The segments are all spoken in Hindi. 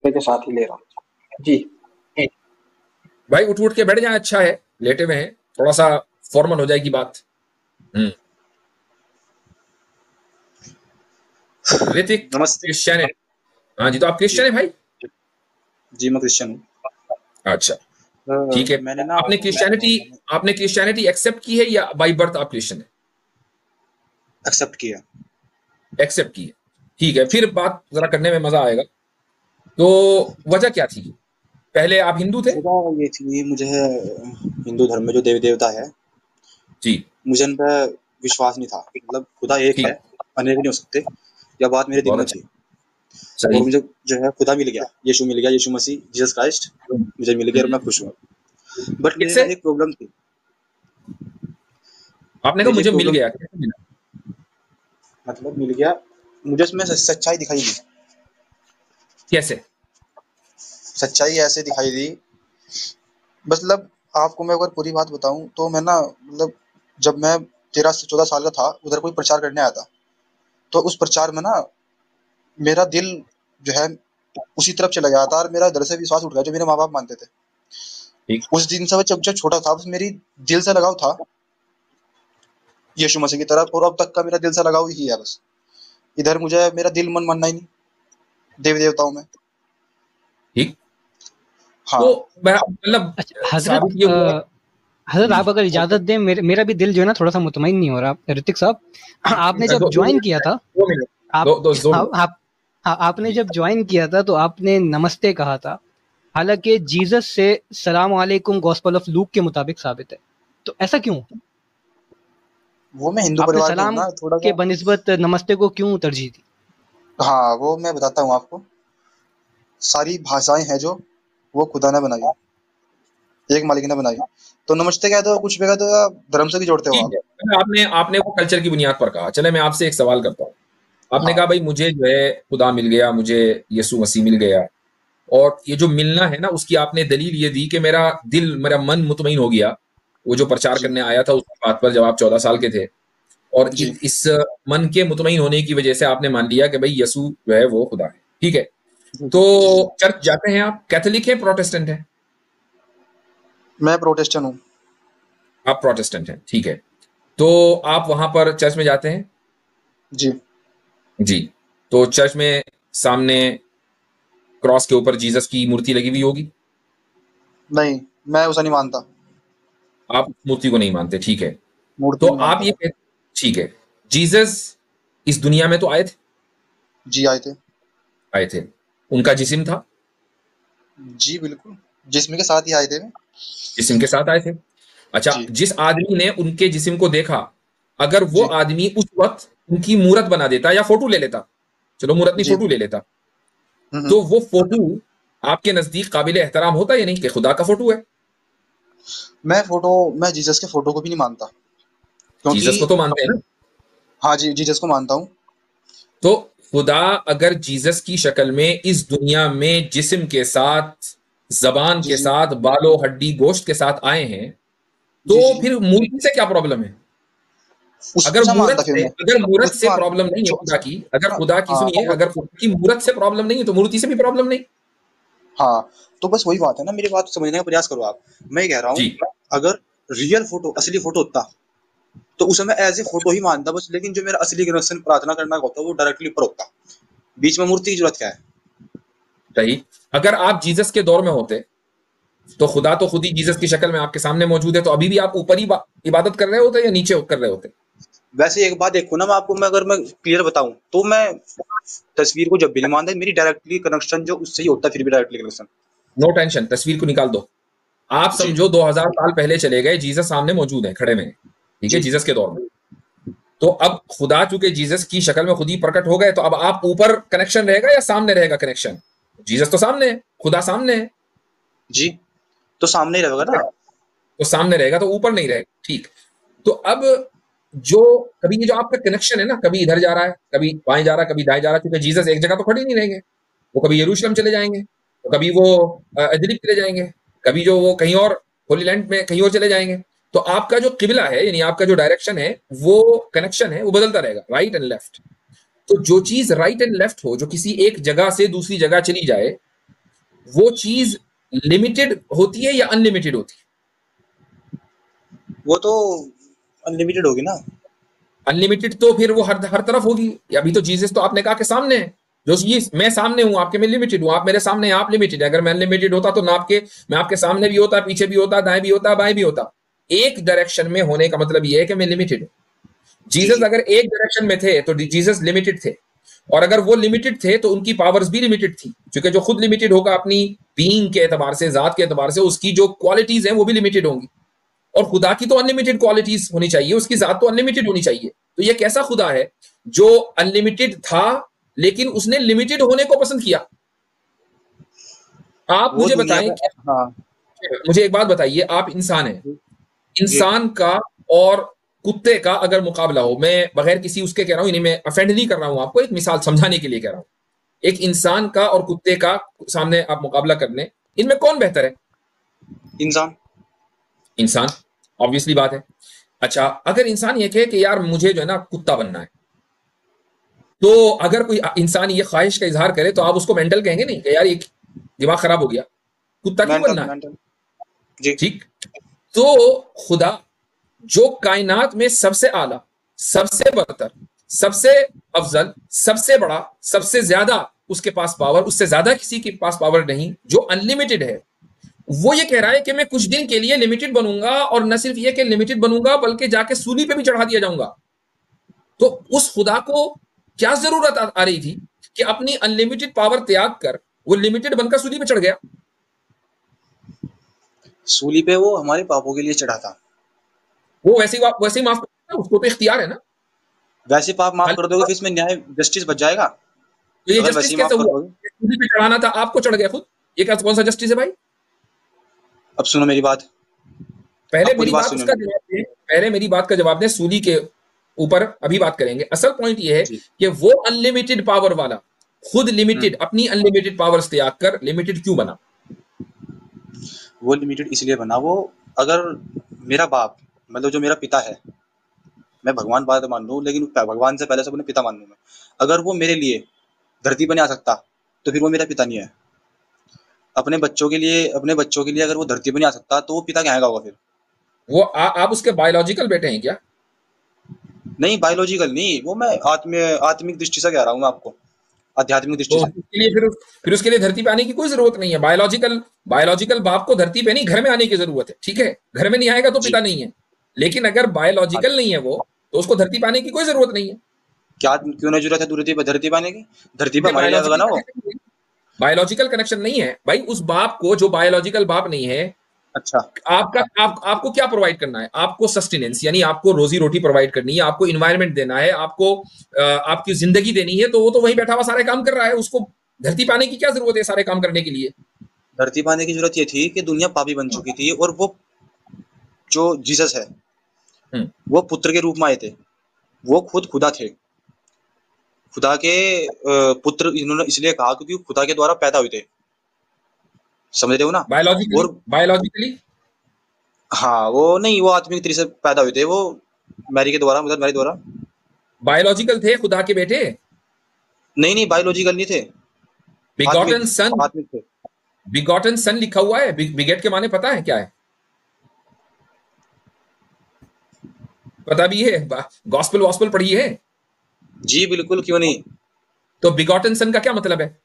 के साथ ही ले रहा हूँ जी। भाई उठ उठ के बैठ जाए, अच्छा है, लेटे हुए हैं, थोड़ा सा फॉर्मल हो जाएगी बात। ऋतिक, नमस्ते। क्रिश्चियनिटी। हाँ जी, तो आप क्रिश्चियन है भाई? जी मैं क्रिश्चियन हूँ। अच्छा, ठीक है। मैंने ना आपने क्रिश्चियनिटी एक्सेप्ट की है या बाई बर्थ आप क्रिश्चियन है? एक्सेप्ट किया। एक्सेप्ट की है, ठीक है। फिर बात जरा करने में मजा आएगा। तो वजह क्या थी? पहले आप हिंदू थे? ये थी, मुझे हिंदू धर्म में जो देवी देवता है जी, मुझे उन पर विश्वास नहीं था। मतलब खुदा एक है, ठीक, अनेक नहीं हो सकते, यह बात मेरे दिल बहुत में अच्छा, थी। और सही। मुझे जो है खुदा मिल गया, यीशु मिल गया, यीशु मसीह, जीसस क्राइस्ट मुझे मिल गया और मैं खुश हूँ। बट कैसे? मेरे एक प्रॉब्लम थी। आपने कहा मेरी एक मुझे मिल प्रॉब्लम गया, थी, कैसे मिला? मतलब मिल गया, मुझे उसमें सच्चाई दिखाई दी। कैसे? सच्चाई ऐसे दिखाई दी, मतलब आपको मैं अगर पूरी बात बताऊं तो मैं ना, मतलब जब मैं 13 से 14 साल का था, उधर कोई प्रचार करने आया था। तो उस प्रचार में ना मेरा दिल जो है उसी तरफ चला गया था और मेरा इधर से विश्वास उठ गया जो मेरे माँ बाप मानते थे। ठीक, उस दिन से जब जब छोटा था, बस मेरी दिल से लगाव था यीशु मसीह की तरफ, और अब तक का मेरा दिल से लगाव ही है बस। इधर मुझे मेरा दिल मन मानना ही नहीं देवी देवताओं में। ठीक। हाँ। तो मतलब अच्छा हजरत, साबित ये हुआ। हजरत आप अगर इजाजत दें, मेरा भी दिल जो है ना थोड़ा सा मुतमईन नहीं हो रहा। ऋतिक साहब, आपने जब ज्वाइन किया था, 2 मिनट, आप दो मिनट। आपने जब ज्वाइन किया था तो आपने नमस्ते कहा था, हालांकि जीसस से सलाम अलैकुम गॉस्पेल ऑफ लूक के मुताबिक साबित है। तो ऐसा क्यों? वो मैं हिंदू आपने परिवार में हूँ सलाम ना, थोड़ा के सा। बनिस्बत नमस्ते को क्यों तरजीह दी? हाँ, वो मैं बताता हूँ आपको। सारी भाषाएं हैं जो वो खुदा ने बनाई, एक मालिक ने बनाई। तो नमस्ते कह दो, कुछ भी कह दो, या धर्म से भी जोड़ते हो ठीक आप। है, मतलब आपने आपने वो कल्चर की बुनियाद पर कहा। चले मैं आपसे एक सवाल करता हूँ। आपने हाँ कहा भाई मुझे जो है खुदा मिल गया, मुझे यीशु मसीह मिल गया, और ये जो मिलना है ना उसकी आपने दलील ये दी कि मेरा दिल, मेरा मन मुतमईन हो गया। वो जो प्रचार जी करने आया था उस बात पर जब आप 14 साल के थे, और जी इस मन के मुतमईन होने की वजह से आपने मान लिया कि भाई यीशु जो है वो खुदा है। ठीक है। जी तो जी जी। चर्च जाते हैं आप? कैथोलिक है, प्रोटेस्टेंट है? मैं प्रोटेस्टेंट हूँ। आप प्रोटेस्टेंट हैं, ठीक है। तो आप वहां पर चर्च में जाते हैं? जी जी। तो चर्च में सामने क्रॉस के ऊपर जीसस की मूर्ति लगी हुई होगी? नहीं, मैं उसे नहीं मानता, आप उस मूर्ति को नहीं मानते, ठीक है। मूर्ति तो नहीं आप मानता ये मैं। ठीक है। जीसस इस दुनिया में तो आए थे? जी आए थे। आए थे। उनका जिस्म था? जी बिल्कुल, जिसम के साथ ही आए थे। जिस्म के साथ आए थे। अच्छा, जी जिस आदमी ने उनके जिस्म को देखा, अगर वो जी आदमी उस वक्त उनकी मूरत बना देता या फोटो ले लेता, चलो मूरत नहीं जी। फोटो ले लेता, हम्म। तो वो फोटो आपके नजदीक काबिल एहतराम होता या नहीं कि खुदा का फोटो है? मैं जीसस के फोटो को भी नहीं मानता, क्योंकि जीसस को तो मानते हैं ना। हाँ जी, जीसस को मानता हूँ। तो खुदा अगर जीसस की शक्ल में इस दुनिया में जिस्म के साथ, जबान जी के जी साथ, बालों हड्डी गोश्त के साथ आए हैं, तो जी जी जी। फिर मूर्ति से क्या प्रॉब्लम है? उसको ना मानता फिर मैं, अगर मूरत उसको से मान प्रॉब्लम नहीं है खुदा की, अगर ना। खुदा की, हाँ सुनिए, अगर खुदा की मूरत से प्रॉब्लम नहीं है तो मूर्ति से भी प्रॉब्लम नहीं। हाँ, तो बस वही बात है ना, मेरी बात समझने का प्रयास करो आप। मैं कह रहा हूँ, जी, अगर रियल फोटो, असली फोटो होता, तो उसे मैं एज ए फोटो ही मानता बस। लेकिन जो मेरा असली कनेक्शन प्रार्थना करना का होता है वो डायरेक्टली ऊपर होता, बीच में मूर्ति की जरूरत क्या है। सही। अगर आप जीसस के दौर में होते तो खुदा तो खुद ही जीसस की शक्ल में आपके सामने मौजूद है, तो अभी भी आप ऊपर ही इबादत कर रहे होते या नीचे कर रहे होते? वैसे एक बात देखो ना, मैं आपको, अगर मैं क्लियर बताऊं तो मैं तस्वीर को जब भी नहीं मानता, मेरी डायरेक्टली कनेक्शन जो उससे ही होता है, फिर भी डायरेक्टली कनेक्शन। नो टेंशन, तस्वीर को निकाल दो। आप जी समझो 2000 साल पहले चले गए, जीसस सामने मौजूद है, खड़े में, ठीक है, जी जीसस के दौर में। तो अब खुदा चूंकि जीसस की शक्ल में खुद ही प्रकट हो गए, तो अब आप ऊपर कनेक्शन रहेगा या सामने रहेगा कनेक्शन? जीसस तो सामने है, खुदा सामने है, जी, तो सामने ही रहेगा ठीक ना। है? तो सामने रहेगा तो ऊपर नहीं रहेगा, ठीक। तो अब जो कभी ये जो आपका कनेक्शन है ना, कभी इधर जा रहा है, कभी बाएं जा रहा है, कभी दाएं जा रहा है, क्योंकि जीसस एक जगह तो खड़े नहीं रहेंगे। वो कभी यरूशलेम चले जाएंगे, तो कभी वो इदलिब चले जाएंगे, कभी जो वो कहीं और होली लैंड में कहीं और चले जाएंगे। तो आपका जो किबला है, यानी आपका जो डायरेक्शन है, वो कनेक्शन है, वो बदलता रहेगा, राइट एंड लेफ्ट। तो जो चीज राइट एंड लेफ्ट हो, जो किसी एक जगह से दूसरी जगह चली जाए, वो चीज लिमिटेड होती है या अनलिमिटेड होती है? वो तो अनलिमिटेड होगी ना। अनलिमिटेड तो फिर वो हर हर तरफ होगी। अभी तो जीसस तो आपने कहा कि सामने है, जो ये मैं सामने हूं आपके, मैं लिमिटेड हूं, आप मेरे सामने हैं, आप लिमिटेड है। अगर मैं अनलिमिटेड होता तो मैं आपके सामने भी होता, पीछे भी होता, दाएं भी होता, बाएं भी होता। एक डायरेक्शन में होने का मतलब ये है कि मैं लिमिटेड हूं। जी जीसस जी अगर एक डायरेक्शन में थे तो जीसस लिमिटेड थे, और अगर वो लिमिटेड थे तो उनकी पावर्स भी लिमिटेड थी, क्योंकि जो खुद लिमिटेड होगा अपनी बीइंग के एतबार से, जात के एतबार से, उसकी जो क्वालिटीज हैं वो भी लिमिटेड होंगी। और खुदा की तो अनलिमिटेड क्वालिटीज होनी चाहिए, उसकी जात तो अनलिमिटेड होनी चाहिए। तो ये कैसा खुदा है जो अनलिमिटेड था लेकिन उसने लिमिटेड होने को पसंद किया? आप वो मुझे दुनिया बताएं में। कि, हाँ मुझे एक बात बताइए, आप इंसान हैं, जी इंसान का और कुत्ते का अगर मुकाबला हो, मैं बगैर किसी उसके कह रहा हूं, इन्हें मैं अफेंड नहीं कर रहा हूं, आपको एक मिसाल समझाने के लिए कह रहा हूं। एक इंसान का और कुत्ते का सामने आप मुकाबला कर लें, इनमें कौन बेहतर है? इंसान। इंसान, ऑब्वियसली बात है। अच्छा, अगर इंसान ये कहे कि यार मुझे जो है ना कुत्ता बनना है, तो अगर कोई इंसान ये ख्वाहिश का इजहार करे तो आप उसको मेंटल कहेंगे नहीं कि यार ये दिमाग खराब हो गया, कुत्ता क्यों मेंटल बनना है? मेंटल। जी। ठीक। तो खुदा जो कायनात में सबसे आला, सबसे बरतर, सबसे अफजल, सबसे बड़ा, सबसे ज्यादा उसके पास पावर, उससे ज्यादा किसी के पास पावर नहीं, जो अनलिमिटेड है, वो ये कह रहा है कि मैं कुछ दिन के लिए लिमिटेड बनूंगा, और न सिर्फ ये कि लिमिटेड बनूंगा बल्कि जाके सूली पे भी चढ़ा दिया जाऊंगा। तो उस खुदा को क्या जरूरत आ रही थी कि अपनी अनलिमिटेड पावर त्याग कर वो लिमिटेड बनकर सूली पे चढ़ गया? सूली पे वो हमारे पापों के लिए चढ़ा था। वो वैसे ही माफ करता, उसको तो इख्तियार है ना। वैसे पाप माफ कर दोगे तो फिर इसमें न्याय जस्टिस बच जाएगा। ये अगर जस्टिस वैसे ही कैसे माफ कर हुआ? दोगे। सूली पे चढ़ाना था, आपको चढ़ गया खुद। ये क्या, कौन सा जस्टिस है भाई? अब सुनो मेरी बात। पहले अब पूरी मेरी बात बात सुनो उसका मेरी। जवाब दें, पहले मेरी बात का जवाब दें, सूली के ऊपर अभी बात करेंगे। असल पॉइंट ये है जी। कि वो अनलिमिटेड पावर वाला खुद लिमिटेड, हम्म। अपनी अनलिमिटेड पावर्स त्याग कर लिमिटेड क्यों बना? वो लिमिटेड इसलिए बना वो। अगर मेरा बाप मतलब जो मेरा पिता है, मैं भगवान बात मान लूं लेकिन भगवान से पहले से अपने पिता मान लूं मैं। अगर वो मेरे लिए धरती पर नहीं आ सकता तो फिर वो मेरा पिता नहीं है। अपने बच्चों के लिए अगर वो धरती पर नहीं आ सकता तो वो पिता कहाँ का होगा फिर? वो आप उसके बायोलॉजिकल बेटे हैं क्या? नहीं बायोलॉजिकल नहीं, वो मैं आत्मिक दृष्टि से कह रहा हूँ मैं आपको, आध्यात्मिक दृष्टि तो से। उसके लिए फिर उसके लिए धरती पे आने की कोई जरूरत नहीं है। बायोलॉजिकल बाप को धरती पे नहीं, घर में आने की जरूरत है। ठीक है, घर में नहीं आएगा तो जी। पिता नहीं है, लेकिन अगर हाँ, बायोलॉजिकल नहीं है वो, तो उसको धरती पे आने की कोई जरूरत नहीं है। क्या क्यों नहीं जरूरत है धरती पर आने की? धरती पर क्योंकि हमारे लिए आएगा ना वो। बायोलॉजिकल कनेक्शन नहीं है भाई। उस बाप को, जो बायोलॉजिकल बाप नहीं है, अच्छा। आपको क्या प्रोवाइड करना है? आपको सस्टेनेंस, यानी आपको रोजी रोटी प्रोवाइड करनी है, आपको इन्वायरमेंट देना है, आपको आपकी जिंदगी देनी है, तो वो तो वहीं बैठा हुआ सारे काम कर रहा है। उसको धरती पाने की क्या जरूरत है सारे काम करने के लिए? धरती पर आने की जरूरत ये थी कि दुनिया पापी बन चुकी थी और वो जो जीसस है हम्म। वो पुत्र के रूप में आए थे। वो खुद खुदा थे। खुदा के पुत्र इन्होंने इसलिए कहा क्योंकि वो खुदा के द्वारा पैदा हुए थे। समझ रहे हो ना? बायोलॉजिकली, और बायोलॉजिकली हाँ वो नहीं, वो आत्मिक तरीके से पैदा हुए थे वो मैरी के द्वारा, मतलब मैरी द्वारा। बायोलॉजिकल थे खुदा के बेटे। नहीं नहीं बायोलॉजिकल नहीं थे। बिगॉटन आत्मिक सन, आत्मिक थे। बिगॉटन सन लिखा हुआ है। बिगेट के माने पता है क्या है? पता भी है? गॉस्पेल वॉस्पेल पढ़ी है? जी बिल्कुल, क्यों नहीं। तो बिगॉटन सन का क्या मतलब है?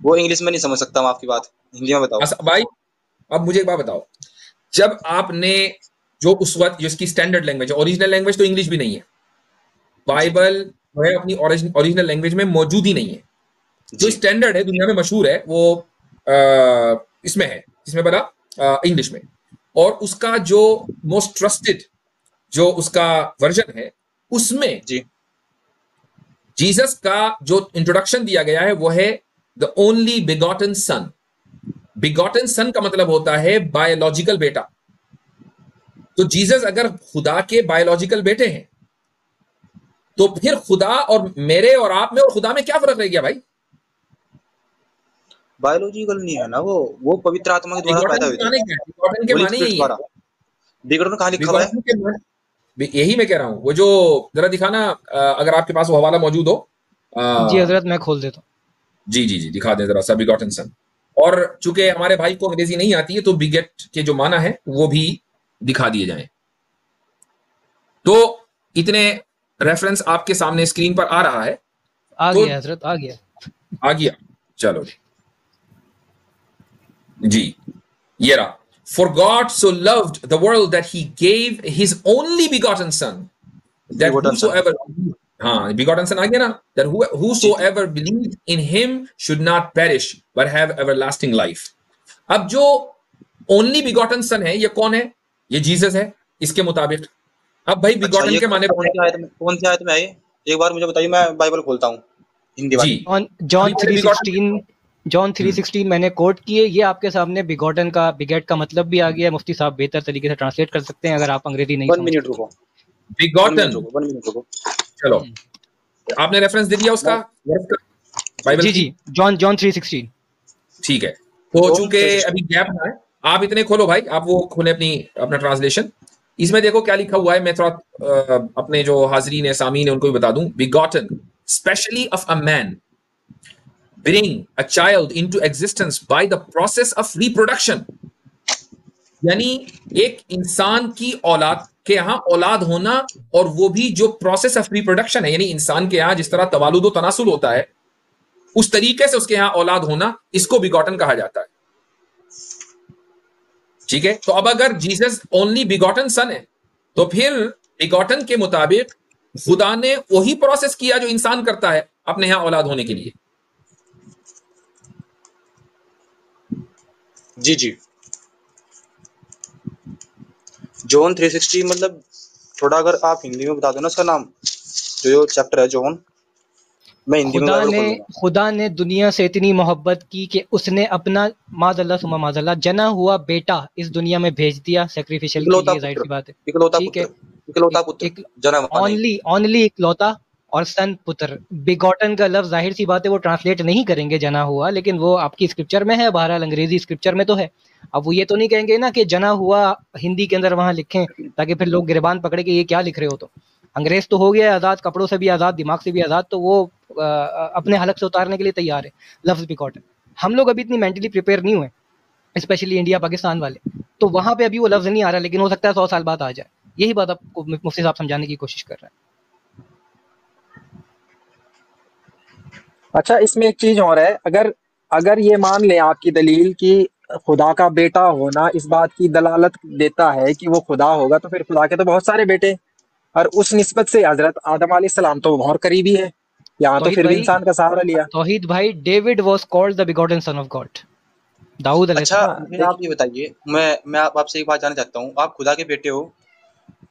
वो इंग्लिश में नहीं समझ सकता मैं आपकी बात, हिंदी में बताओ। भाई, अब मुझे एक बात बताओ, जब आपने, जो उस वक्त जिसकी स्टैंडर्ड लैंग्वेज है, ओरिजिनल लैंग्वेज तो इंग्लिश भी नहीं है, जी बाइबल जो है अपनी ओरिजिनल लैंग्वेज में मौजूद ही नहीं है। जो जी स्टैंडर्ड है, दुनिया में मशहूर है, वो इसमें है, इसमें बना इंग्लिश में। और उसका जो मोस्ट ट्रस्टेड जो उसका वर्जन है, उसमें जी। जीसस का जो इंट्रोडक्शन दिया गया है वो है the only begotten son. Begotten son का मतलब होता है बायोलॉजिकल बेटा। तो जीसस अगर खुदा के बायोलॉजिकल बेटे हैं, तो फिर खुदा और मेरे और आप में और खुदा में क्या फर्क रह गया भाई? बायोलॉजिकल नहीं है ना वो पवित्र आत्मा के द्वारा पैदा बिगॉटन हुए के थे। माने क्या है? बिगॉटन के होली माने स्पिरिट यही है। द्वारा। बिगड़न कहाँ लिखा हुआ है? बिगॉटन के माने, यही मैं कह रहा हूं। वो जो, जरा दिखाना अगर आपके पास वो हवाला मौजूद हो। जी हजरत, मैं खोल देता हूँ। जी जी जी, दिखा दें जरा सा, बिगॉटन सन। और चूंकि हमारे भाई को अंग्रेजी नहीं आती है तो बिगेट के जो माना है वो भी दिखा दिए जाएं। तो इतने रेफरेंस आपके सामने स्क्रीन पर आ रहा है। आ तो गया हजरत, आ गया। आ गया, चलो जी, ये रहा। For God so loved the world that he gave his only begotten son, that Begotten son. whosoever, हाँ begotten son आ गया ना, that whosoever believes in him should not perish but have everlasting life। अब जो only begotten son है ये कौन है? ये जीसस है इसके मुताबिक। अब भाई अच्छा, begotten ये के माने कौन सी आयत में है ये? एक बार मुझे बताइए, मैं बाइबल खोलता हूँ हिंदी वाली। जी, जॉन 3:16 मैंने कोट किए, ये आपके सामने बिगॉटन का, बिगेट का मतलब भी आ गया। मुफ्ती साहब बेहतर तरीके से ट्रांसलेट कर सकते हैं अगर आप अंग्रेजी नहीं 1 मिनट रुको, begotten, 1 मिनट रुको। चलो आपने रेफरेंस दे दिया उसका बाइबल जी जी, जॉन 3:16। ठीक है। तो चूंकि अभी गैप ना है, आप इतने खोलो भाई, आप वो खोले अपना ट्रांसलेशन। इसमें देखो क्या लिखा हुआ है, मैं थोड़ा अपने जो हाजरीन है, सामीन है, उनको भी बता दूं। begotten specially of a man bring a child into existence by the process of reproduction, यानी एक इंसान की औलाद के यहाँ औलाद होना, और वो भी जो प्रोसेस ऑफ रिप्रोडक्शन है, यानी इंसान के यहाँ जिस तरह तवालुद व तनासुल होता है उस तरीके से उसके यहाँ औलाद होना, इसको बिगॉटन कहा जाता है। ठीक है, तो अब अगर जीसस ओनली बिगॉटन सन है तो फिर बिगॉटन के मुताबिक खुदा ने वही प्रोसेस किया जो इंसान करता है अपने यहां औलाद होने के लिए। जी जी, जॉन 3:16 मतलब थोड़ा अगर आप हिंदी में बता दो ना उसका नाम, जो चैप्टर है जॉन, मैं हिंदी में बाइबल खोल लूंगा। खुदा ने दुनिया से इतनी मोहब्बत की कि उसने अपना माज़अल्लाह सुमा माज़अल्लाह जना हुआ बेटा इस दुनिया में भेज दिया सैक्रिफिशियल के लिए। जाहिर सी बात है, ठीक है, इकलौता पुत्र, जना ओनली इकलौता, और सन पुत्र। बिगॉटन का लफ्ज जाहिर सी बात है वो ट्रांसलेट नहीं करेंगे जना हुआ, लेकिन वो आपकी स्क्रिप्चर में है, बहरहाल अंग्रेजी स्क्रिप्चर में तो है। अब वो ये तो नहीं कहेंगे ना कि जना हुआ हिंदी के अंदर वहां लिखें ताकि फिर लोग गिरबान पकड़े कि ये क्या लिख रहे हो। तो अंग्रेज तो हो गया आज़ाद, कपड़ों से भी आज़ाद, दिमाग से भी आज़ाद, तो वो अपने हलक से उतारने के लिए तैयार है लफ्ज बिगॉटन। हम लोग अभी इतनी मेंटली प्रिपेयर नहीं हुए, स्पेशली इंडिया पाकिस्तान वाले, तो वहां पे अभी वो लफ्ज नहीं आ रहा, लेकिन हो सकता है 100 साल बाद आ जाए। यही बात आपको मुफ्ती साहब समझाने की कोशिश कर रहे हैं। अच्छा, इसमें एक चीज और है। अगर अगर ये मान लें आपकी दलील कि खुदा का बेटा होना इस बात की दलालत देता है कि वो खुदा होगा, तो फिर खुदा के तो बहुत सारे बेटे, और उस निस्बत से हजरत आदम अलैहिस्सलाम तो बहुत करीबी है। यहाँ तो फिर भी इंसान का सहारा लिया। तौहीद भाई, David was called the begotten son of God, Dawood अच्छा, अलैहिस्सलाम। आप ये बताइए, मैं आपसे एक बात जानना चाहता हूँ। आप खुदा के बेटे हो,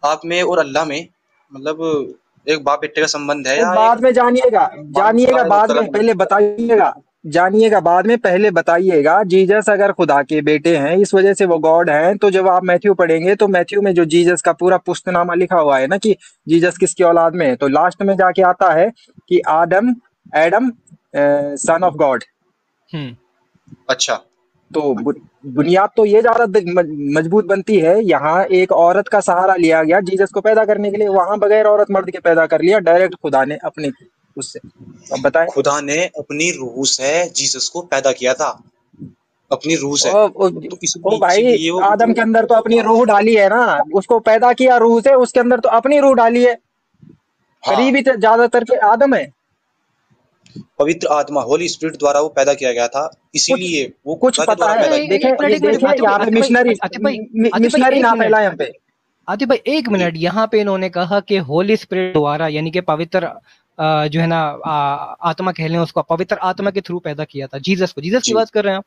आप में और अल्लाह में मतलब एक बाप बेटे का संबंध है या बाद में जानिएगा बाद में, पहले बताइएगा, जानिएगा बाद में, पहले बताइएगा। जीसस अगर खुदा के बेटे हैं, इस वजह से वो गॉड हैं, तो जब आप मैथ्यू पढ़ेंगे तो मैथ्यू में जो जीसस का पूरा पुस्तनामा लिखा हुआ है ना कि जीसस किसकी औलाद में है, तो लास्ट में जाके आता है कि एडम सन ऑफ गॉड। अच्छा, तो बुनियाद तो ये ज्यादा मजबूत बनती है। यहाँ एक औरत का सहारा लिया गया जीसस को पैदा करने के लिए, वहां बगैर औरत मर्द के पैदा कर लिया डायरेक्ट खुदा ने अपने उससे। अब बताएं, खुदा ने अपनी रूह से जीसस को पैदा किया था, अपनी रूह से। तो भाई आदम के अंदर तो अपनी रूह डाली है ना, उसको पैदा किया रूह से, उसके अंदर तो अपनी रूह डाली है। हाँ, करीबी ज्यादातर के आदम है, पवित्र आत्मा होली स्पिरिट द्वारा वो पैदा किया गया था, इसीलिए वो कुछ पता है। देखें यहाँ पे मिशनरी ना फैलाए हम पे। आतिफ भाई एक मिनट, यहाँ पे इन्होंने कहा कि होली स्पिरिट द्वारा, यानी कि पवित्र जो है ना आत्मा कह लें उसको, पवित्र आत्मा के थ्रू पैदा किया था जीसस को। जीसस की बात कर रहे हैं आप,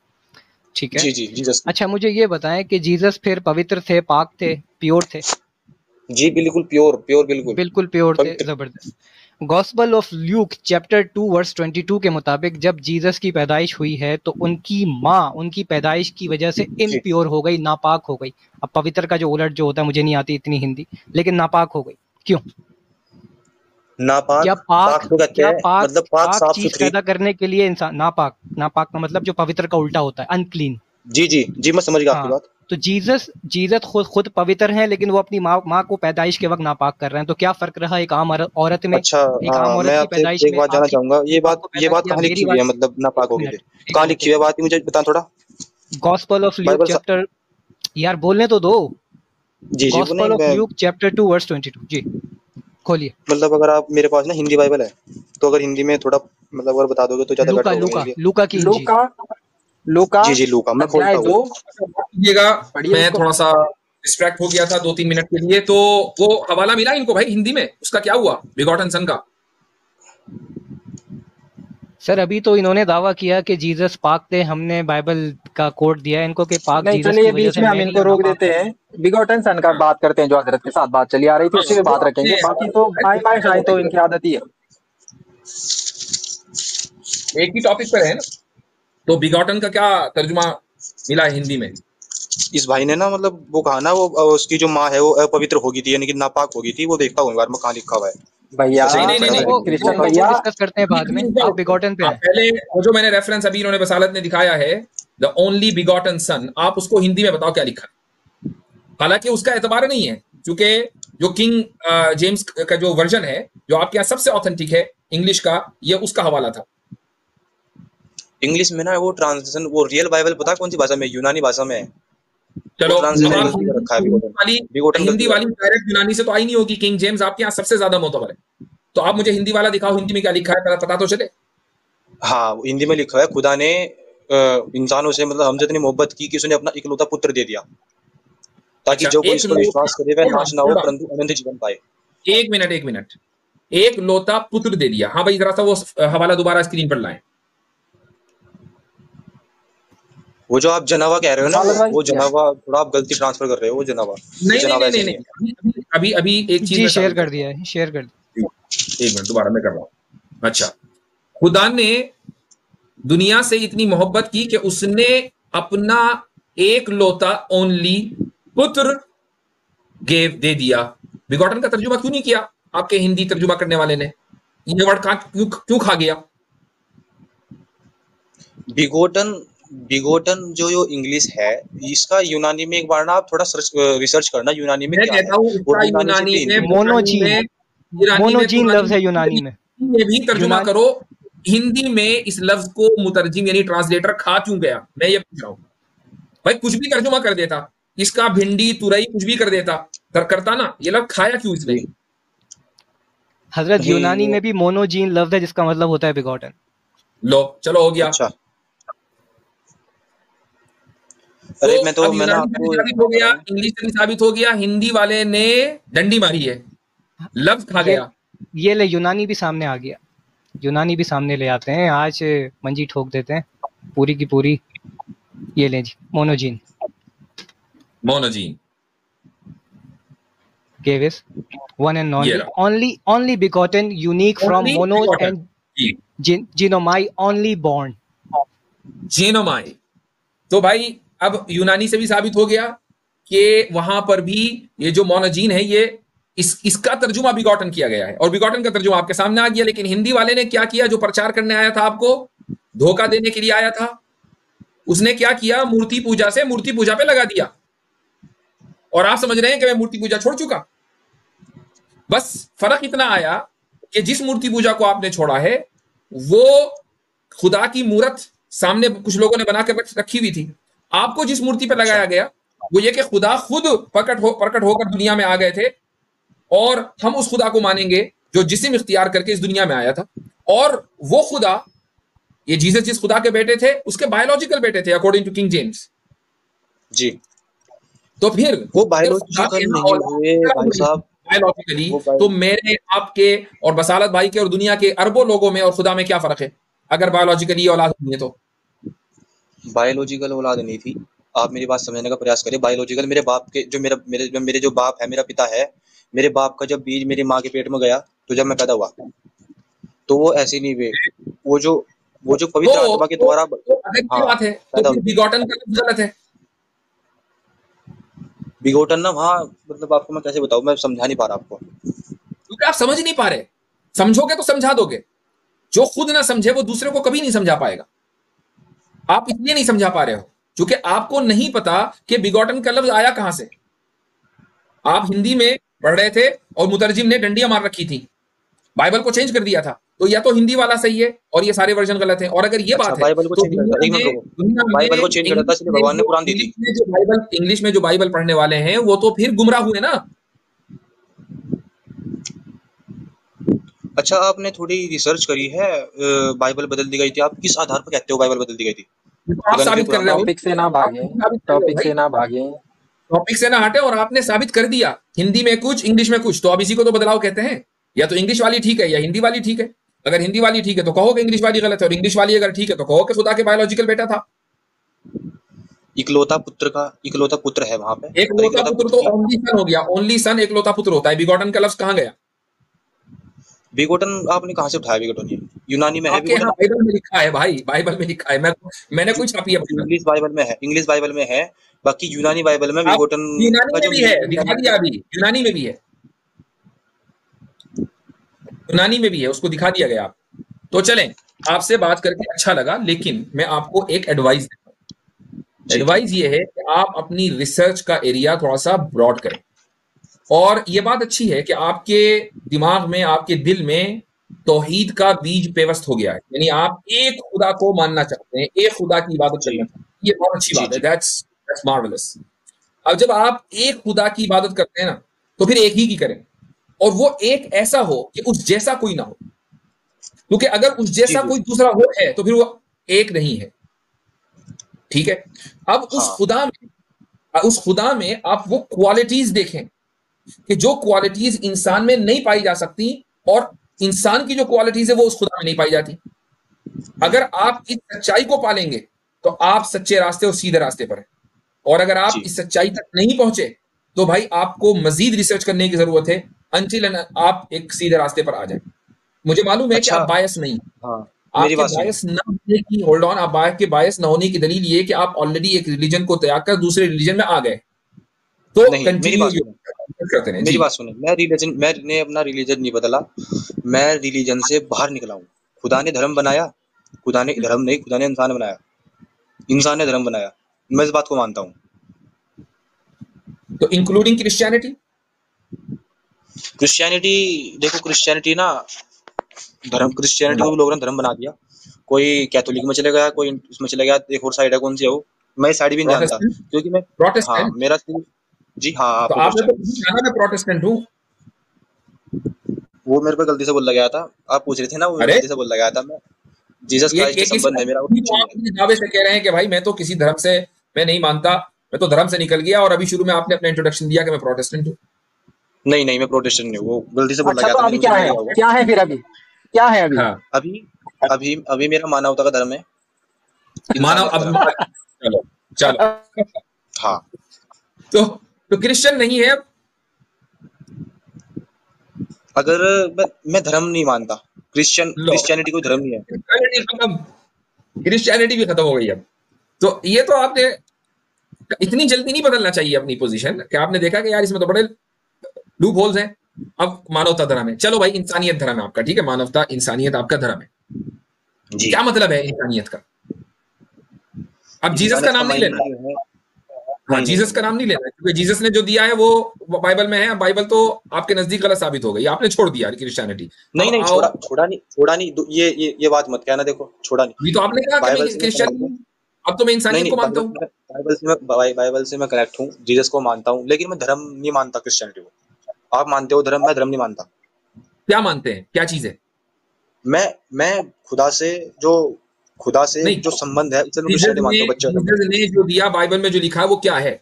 ठीक है? जी जी, जीसस। अच्छा, मुझे ये बताएं कि जीसस फिर पवित्र थे, पाक थे, प्योर थे? जी बिल्कुल प्योर, बिल्कुल प्योर थे। जबरदस्त। Gospel of Luke chapter 2 verse 22 के मुताबिक जब जीसस की पैदाइश हुई है तो उनकी माँ उनकी पैदाइश की वजह से इम्प्योर हो गई, नापाक हो गई। अब पवित्र का जो उलट जो होता है, मुझे नहीं आती इतनी हिंदी, लेकिन नापाक हो गई। क्यों नापाक? क्या पाक मतलब पाक साफ चीज पैदा करने के लिए इंसान नापाक का मतलब जो पवित्र का उल्टा होता है, अनक्लीन। जी मैं समझ गया आपकी बात। तो जीसस खुद पवित्र हैं, लेकिन वो अपनी माँ को पैदाइश के वक्त नापाक कर रहे हैं। तो क्या फर्क रहा एक आम औरत में? अच्छा, एक आम औरत की पैदाइश में एक बात जानना चाहूंगा, ये बात कहाँ लिखी हुई है? मतलब नापाक हो गई, कहाँ लिखी हुई है बात, मुझे बता थोड़ा। Gospel of Luke Bible chapter, यार बोलने तो दो। जी जी, वो गॉस्पेल नहीं ऑफ मैं ल्यूक चैप्टर 2 वर्स 22 जी खोलिए। मतलब अगर आप मेरे पास ना हिंदी बाइबल है, तो अगर हिंदी में थोड़ा मतलब अगर बता दोगे तो ज्यादा लूका बेटर होगा लूका मेरे लिए। लूका की इंजील। लूका, लूका जी जी, लूका मैं अध्याय खोलता हूँ। 2 कीजिएगा। पढ़िए मैं उसको। थोड़ा सा डिस्ट्रैक्ट हो गया था 2-3 मिनट के लिए, तो वो हवाला मिला इनको भाई हिंदी में, उसका क्या हुआ बिगॉटन सन का? सर अभी तो इन्होंने दावा किया कि जीसस पाक थे, हमने बाइबल का कोट दिया है इनको कि पाक नहीं जीसस की चलिए, वजह बीच से में हम मैं ही इनको रोक नापाक देते हूँ। हैं। बिगॉटन सन का हाँ बात करते हैं, जो हजरत के साथ बात चली आ रही थी, हाँ, उसी पे वो बात रखेंगे। बाकी तो बाएं बाएं शाएं तो इनकी आदत ही है। एक ही टॉपिक पर है ना, तो बिगॉटन का क्या तर्जुमा मिला है हिंदी में? इस भाई ने ना मतलब वो कहा ना, वो उसकी जो माँ है वो अपवित्र हो गई थी, यानी कि नापाक हो गई थी। वो देखता हूँ एक बार मैं कहाँ लिखा हुआ है। भैया, वैसे नहीं हिंदी नहीं नहीं पढ़ा था नहीं, लेकिन क्रिश्चियन वो भैया, डिस्कस करते हैं अभी बाद में, अभी रुको, आप बिगॉटन पे आप हैं। पहले वो जो मैंने रेफरेंस अभी इन्होंने बसालत ने दिखाया है, द ओनली बिगॉटन सन, आप उसको हिंदी में बताओ क्या लिखा है। हालांकि उसका एतबार नहीं है, क्योंकि जो किंग जेम्स का जो वर्जन है, जो आपके यहाँ सबसे ऑथेंटिक है इंग्लिश का, ये उसका हवाला था। इंग्लिश में ना वो ट्रांसलेशन, वो रियल बाइबल पता है कौन सी भाषा में? यूनानी भाषा में है। वो चलो, अब ट्रांसलेशन आप गलती कर रखा है बिगोटन। वाली बिगोटन हिंदी गलती कर वाली रखा डायरेक्ट यूनानी से तो आई नहीं होगी। किंग जेम्स आपके यहाँ सबसे ज्यादा मोतबर है, तो आप मुझे हिंदी वाला दिखाओ, हिंदी में क्या लिखा है पता तो चले। है। हाँ, वो हिंदी में लिखा है, खुदा ने इंसानों से मतलब हमसे इतनी मोहब्बत की कि उसने अपना इकलौता पुत्र दे दिया, ताकि अच्छा, जो कोई एक इस पर लोता, विश्वास करे वह होल्ड ऑन नाश ना हो होल्ड ऑन, परंतु अनंत जीवन पाए। एक मिनट एक मिनट, एक लोता पुत्र दे दिया। हाँ भाई, जरा सा वो हवाला दोबारा स्क्रीन पर लाएं। वो जो आप जनावा कह रहे हो ना, बसालत भाई वो या जनावा थोड़ा आप गलती ट्रांसफर कर रहे हो। वो जनावा, ये नहीं नहीं जनावा नहीं ऐसे नहीं नहीं नहीं, है। अभी अभी अभी एक चीज जी मैं शेयर साबित कर करता दिया है, शेयर कर दिया। हूँ। एक मिनट दोबारा मैं कर रहा हूं। अच्छा, खुदा ने दुनिया से इतनी मोहब्बत की कि उसने अपना एक लोता ओनली पुत्र दे दिया। बिगॉटन का तर्जुमा क्यों नहीं किया आपके हिंदी तर्जुमा करने वाले ने? ये वर्ड क्यों क्यों खा गया? बिगोटन, बिगोटन जो इंग्लिश है, इसका यूनानी में एक बार ना आप थोड़ा सर्च रिसर्च करना यूनानी में मैं क्या है, कहता हूं और इसका यूनानी से यूनानी फिर में, हिंदी में तर्जुमा पुरानी करो। मोनोजीन, में, ईरानी में, मोनोजीन तुरानी लफ्ज है यूनानी में। में भी तर्जुमा यूनान करो। हिंदी में इस लफ्ज को मुतरजिम यानी ट्रांसलेटर खा क्यों गया, मैं ये पूछ रहा हूं। भाई कुछ भी तर्जुमा कर देता, इसका भिंडी तुरई कुछ भी कर देता, करता ना, ये लफ्ज खाया क्यों इसने? जी हजरत यूनानी वो में भी मोनोजीन लफ्ज है जिसका मतलब होता है बिगॉटन। लो चलो हो गया। अच्छा। तो अरे मैं अब ना यूनानी से भी आपको साबित हो बता गया, रहा हूँ। इंग्लिश से भी साबित हो गया, हिंदी वाले ने डंडी मारी है, लफ्ज खा ये गया। ये ले यूनानी भी सामने आ गया, यूनानी भी सामने ले आते हैं आज, मंजी ठोक देते हैं पूरी की पूरी। ये ले जी, मोनोजीन मोनोजीन, gave is one and ये only, रहा only begotten, unique from only monos begotten. and जी, genomai, only born। जेनोमाई। तो भाई अब यूनानी से भी साबित हो गया कि वहां पर भी ये जो मोनोजीन है, ये इसका तर्जुमा बिगॉटन किया गया है, और बिगॉटन का तर्जुमा आपके सामने आ गया। लेकिन हिंदी वाले ने क्या किया? जो प्रचार करने आया था, आपको धोखा देने के लिए आया था, उसने क्या किया? मूर्ति पूजा से मूर्ति पूजा पे लगा दिया। और आप समझ रहे हैं कि मैं मूर्ति पूजा छोड़ चुका। बस फर्क इतना आया कि जिस मूर्ति पूजा को आपने छोड़ा है, वो खुदा की मूरत सामने कुछ लोगों ने बनाकर रखी हुई थी। आपको जिस मूर्ति पर अच्छा लगाया गया वो ये कि खुदा खुद प्रकट होकर दुनिया में आ गए थे, और हम उस खुदा को मानेंगे जो जिस्म इख्तियार करके इस दुनिया में आया था। और वो खुदा, ये जीसस जिस खुदा के बेटे थे, उसके बायोलॉजिकल बेटे थे अकॉर्डिंग टू किंग जेम्स। जी, तो फिर वो अगर खुदा के बायोलॉजिकल यहाँ नहीं औलाद हुए पैदा हो भाई रही साहब। बायोलॉजिकली, वो तो मेरे आपके और बसालत भाई के और दुनिया के अरबों लोगों में और खुदा में क्या फर्क है अगर बायोलॉजिकली औलाद नहीं है तो? बायोलॉजिकल औलाद नहीं थी। आप मेरी बात समझने का प्रयास करें। बायोलॉजिकल मेरे बाप के जो मेरे जो बाप है, मेरा पिता है, मेरे बाप का जब बीज मेरी माँ के पेट में गया, तो जब मैं पैदा हुआ, तो वो ऐसे नहीं हुए। वो जो पवित्र आत्मा के द्वारा तो अगर ये हाँ बात है तो पैदा फिर हुए। बिगॉटन का लफ्ज गलत है। बिगोटन ना, हाँ मतलब आपको मैं कैसे बताऊं, मैं समझा नहीं पा रहा आपको। क्योंकि आप समझ नहीं पा रहे। समझोगे तो समझा दोगे, जो खुद ना समझे वो दूसरे को कभी नहीं समझा पाएगा। आप इसलिए नहीं समझा पा रहे हो क्योंकि आपको नहीं पता कि बिगॉटन का लफ्ज आया कहां से। आप हिंदी में पढ़ रहे थे और मुतरजिम ने डंडियां मार रखी थी, बाइबल को चेंज कर दिया था। तो या तो हिंदी वाला सही है और ये सारे वर्जन गलत हैं, और अगर ये बात है बाइबल को तो चेंज करता, एक मिनट रुको, बाइबल को चेंज करता इसलिए भगवान ने कुरान दी थी। इंग्लिश में जो बाइबल पढ़ने वाले हैं वो तो फिर गुमराह हुए ना। अच्छा, आपने थोड़ी रिसर्च करी है, बाइबल बदल दी गई थी, आप किस आधार पर कहते हो बाइबल बदल दी गई थी? आप साबित कर रहे हो, टॉपिक से ना भागे, टॉपिक से ना भागे, टॉपिक से ना हटे, और आपने साबित कर दिया हिंदी में कुछ इंग्लिश में कुछ, तो अब इसी को तो बदलाव कहते हैं। या तो इंग्लिश वाली ठीक है या हिंदी वाली ठीक है। अगर हिंदी वाली ठीक है तो कहो कि इंग्लिश वाली गलत है, और इंग्लिश वाली अगर ठीक है तो कहो कि खुदा के बायोलॉजिकल बेटा था। इकलौता पुत्र है वहां पे। एकलौता पुत्र तो ओनली सन हो गया, ओनली सन एकलौता पुत्र होता है। बिगॉटन का लफ्ज कहां गया? बिगोटन आपने कहां से उठाया? बिगोटन यूनानी में है, बिगोटन बाइबल में लिखा है भाई, बाइबल में लिखा है। मैंने कोई छापी है? इंग्लिश बाइबल में है, इंग्लिश बाइबल में है, बाकी यूनानी बाइबल में बिगोटन यूनानी में भी है, दिखा दिया अभी, यूनानी में भी है, यूनानी में भी है, उसको दिखा दिया गया। तो चलें, आपसे बात करके अच्छा लगा, लेकिन मैं आपको एक एडवाइस देता हूं। एडवाइस ये है कि आप अपनी रिसर्च का एरिया थोड़ा सा ब्रॉड करें। और ये बात अच्छी है कि आपके दिमाग में, आपके दिल में तौहीद का बीज पेवस्त हो गया है, यानी आप एक खुदा को मानना चाहते हैं, एक खुदा की इबादत करना चाहते हैं। ये बहुत अच्छी बात है, दैट्स मार्वेलस। अब जब आप एक खुदा की इबादत करते हैं ना, तो फिर एक ही की करें, और वो एक ऐसा हो कि उस जैसा कोई ना हो, क्योंकि अगर उस जैसा कोई दूसरा हो है तो फिर वो एक नहीं है। ठीक है? अब उस खुदा में आप वो क्वालिटीज देखें कि जो क्वालिटीज इंसान में नहीं पाई जा सकती, और इंसान की जो क्वालिटीज है वो उस खुदा में नहीं पाई जाती। अगर आप इस सच्चाई को पालेंगे तो आप सच्चे रास्ते और सीधे रास्ते पर हैं, और अगर आप इस सच्चाई तक नहीं पहुंचे तो भाई आपको मजीद रिसर्च करने की जरूरत है, अंटिल आप एक सीधे रास्ते पर आ जाए। मुझे मालूम है कि आप बायस नहीं, आपके बायस ना होने की, होल्ड ऑन, आप के बायस ना होने की दलील ये कि आप ऑलरेडी एक रिलीजन को त्याग कर दूसरे रिलीजन में आ गए। तो मेरी बात सुने, मैंने अपना रिलीजन नहीं बदला, मैं रिलीजन से बाहर निकला हूँ। खुदा ने धर्म बनाया, खुदा ने धर्म नहीं, खुदा ने इंसान बनाया, इंसान ने धर्म बनाया, मैं इस बात को मानता हूँ। तो इंक्लूडिंग क्रिश्चियनिटी देखो, क्रिश्चियनिटी ना धर्म, क्रिश्चियनिटी को भी लोगों ने धर्म बना दिया। कोई कैथोलिक में चले गया, कोई उसमें चले गया, एक और साइड है, कौन सी है वो, मैं साइड भी नहीं जानता, क्योंकि मैं प्रोटेस्टेंट, मेरा जी हाँ, तो आपने तो जाना मैं प्रोटेस्टेंट हूँ। वो मेरे पे गलती से बोला गया था, आप पूछ रहे थे ना, वो गलती से बोला गया था। मैं जीसस क्राइस्ट से संबंध है मेरा। आप अपने दावे से कह रहे हैं कि भाई मैं तो किसी धर्म से मैं नहीं मानता, मैं तो धर्म से निकल गया, और अभी शुरू में आपने अपना इंट्रोडक्शन दिया कि मैं प्रोटेस्टेंट हूँ। नहीं, मैं प्रोटेस्टेंट नहीं हूँ, वो गलती से बोला गया था। तो अभी क्या है? क्या है फिर? क्या है अभी? हाँ, अभी मेरा मानवता का धर्म है, मानव। चलो हाँ, तो क्रिश्चियन नहीं है अब। अगर मैं धर्म नहीं मानता, क्रिश्चियनिटी कोई धर्म नहीं है, क्रिश्चियनिटी भी खत्म हो गई अब। तो ये तो आपने इतनी जल्दी नहीं बदलना चाहिए अपनी पोजीशन, कि आपने देखा कि यार इसमें तो बड़े लूप होल्स हैं। अब मानवता धर्म है, चलो भाई इंसानियत धर्म है आपका, ठीक है, मानवता इंसानियत आपका धर्म है। क्या मतलब है इंसानियत का? अब जीसस का नाम नहीं लेना, हाँ, जीसस का नाम नहीं लेना, क्योंकि जीसस ने जो दिया है वो बाइबल में है। बाइबल तो आपके नजदीक गलत साबित हो गई, आपने छोड़ दिया क्रिश्चियनिटी। नहीं, छोड़ा नहीं, ये बात मत कहना। देखो, छोड़ा नहीं, तो आपने कहा कि क्रिश्चियन, अब तो मैं इंसानियत को मानता हूँ। बाइबल से मैं करेक्ट हूँ, जीसस को मानता हूँ, लेकिन मैं धर्म नहीं मानता क्रिश्चियनिटी को। आप मानते हो धर्म, मैं धर्म नहीं मानता। क्या मानते हैं? क्या चीज है? मैं खुदा से जो संबंध है, उसे मैं क्रिश्चियनिटी मानता हूँ। बच्चों ने जो दिया बाइबल में जो लिखा है वो क्या है?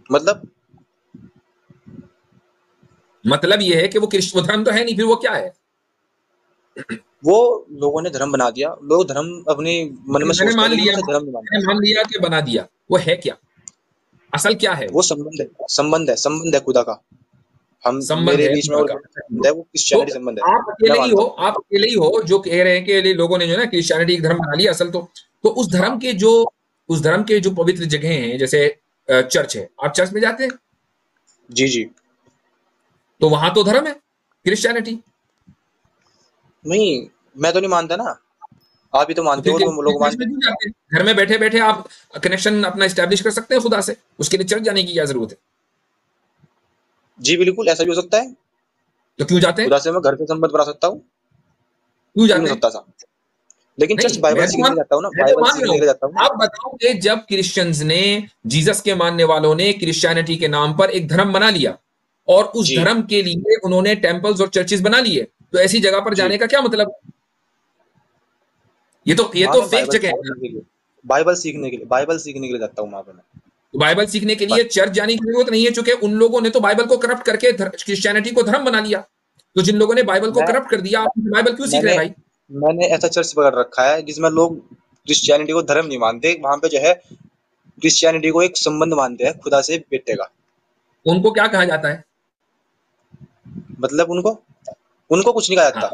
मतलब ये है कि वो धर्म तो है नहीं, फिर वो क्या है? वो लोगों ने धर्म बना दिया, लोग धर्म अपने मन में सोचते हैं, मैंने मान लिया कि बना दिया, वो है क्या? असल क्या है? वो संबंध है खुदा का, हम मेरे बीच में, वो क्रिश्चियनिटी संबंध है। आप अकेले ही हो जो कह रहे हैं कि लोगों ने जो ना क्रिश्चियनिटी एक धर्म बना लिया। असल तो उस धर्म के जो पवित्र जगह हैं, जैसे चर्च है, आप चर्च में जाते हैं? जी, तो वहां तो धर्म है क्रिश्चियनिटी। नहीं, मैं तो नहीं मानता ना, आप ही तो मानते हो, लोग मानते हैं। घर में बैठे बैठे आप कनेक्शन अपना एस्टैब्लिश कर सकते हैं खुदा से, उसके लिए चर्च जाने की क्या जरूरत है? जी बिल्कुल, ऐसा भी हो सकता है। तो क्यों जाते हैं? खुदा से मैं घर पे संबंध बना सकता हूँ। क्यों जाते हैं? होता था, लेकिन चर्च बाइबल सीखने जाता हूँ ना, मैं तो बाइबल मान सीखने रहा के लिए जाता हूँ। हूँ। आप बताओ कि जब क्रिश्चियंस ने, जीसस के मानने वालों ने क्रिश्चियनिटी के नाम पर एक धर्म बना लिया और उस जी धर्म के लिए उन्होंने टेम्पल्स और चर्चेस बना लिए, तो ऐसी जगह पर जी, जाने का क्या मतलब? ये तो वहां मैं फेक जगह है ना। बाइबल सीखने के लिए जाता हूँ वहां पे मैं। तो बाइबल सीखने के लिए चर्च जाने की जरूरत नहीं है, चूंकि उन लोगों ने तो बाइबल को करप्ट करके क्रिश्चियनिटी को धर्म बना लिया। तो जिन लोगों ने बाइबल को मैं करप्ट कर दिया, आप बाइबल क्यों सीख रहे हैं मैंने भाई? मैंने ऐसा चर्च पकड़ रखा है जिसमें लोग क्रिश्चियनिटी को धर्म नहीं मानते, वहां पे जो है क्रिश्चियनिटी को एक संबंध मानते हैं खुदा से बेटे का। उनको क्या कहा जाता है? मतलब उनको उनको कुछ नहीं कहा हाँ, जाता,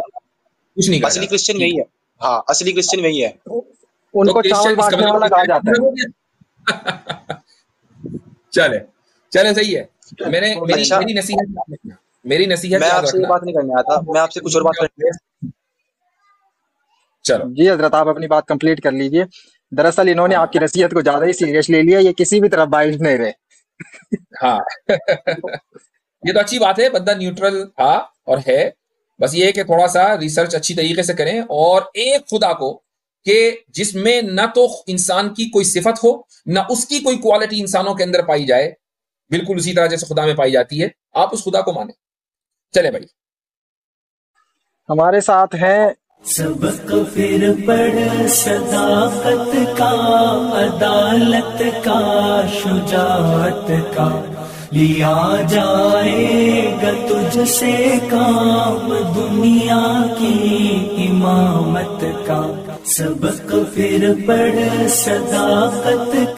कुछ नहीं कहा असली जाता। क्रिश्चियन ठीक वही है। हाँ, असली क्रिश्चियन वही है। तो उनको चावल क्रिश्चियन इसका बांटने मतलब वाला कहा जाता है। हो गया। चले चले, सही है। मैंने मेरी अच्छा, मेरी नसीहत मेरी नसीहत मैं याद आपसे ये रखना। बात नहीं करने आया था, मैं आपसे कुछ और बात चलो, जी हजरत, आप अपनी बात कंप्लीट कर लीजिए। दरअसल इन्होंने आपकी नसीहत को ज्यादा ही सीरियस ले लिया, ये किसी भी तरफ बाइज नहीं रहे। हाँ। ये तो अच्छी बात है, बंदा न्यूट्रल था और है। बस ये है कि थोड़ा सा रिसर्च अच्छी तरीके से करें और एक खुदा को कि जिसमें न तो इंसान की कोई सिफत हो, न उसकी कोई क्वालिटी इंसानों के अंदर पाई जाए, बिल्कुल उसी तरह जैसे खुदा में पाई जाती है, आप उस खुदा को माने। चले भाई, हमारे साथ हैं सबक फिर पढ़ सदाकत का, अदालत का, शुजाअत का, लिया जाएगा तुझसे काम दुनिया की इमामत का। सबक फिर पढ़ सदाकत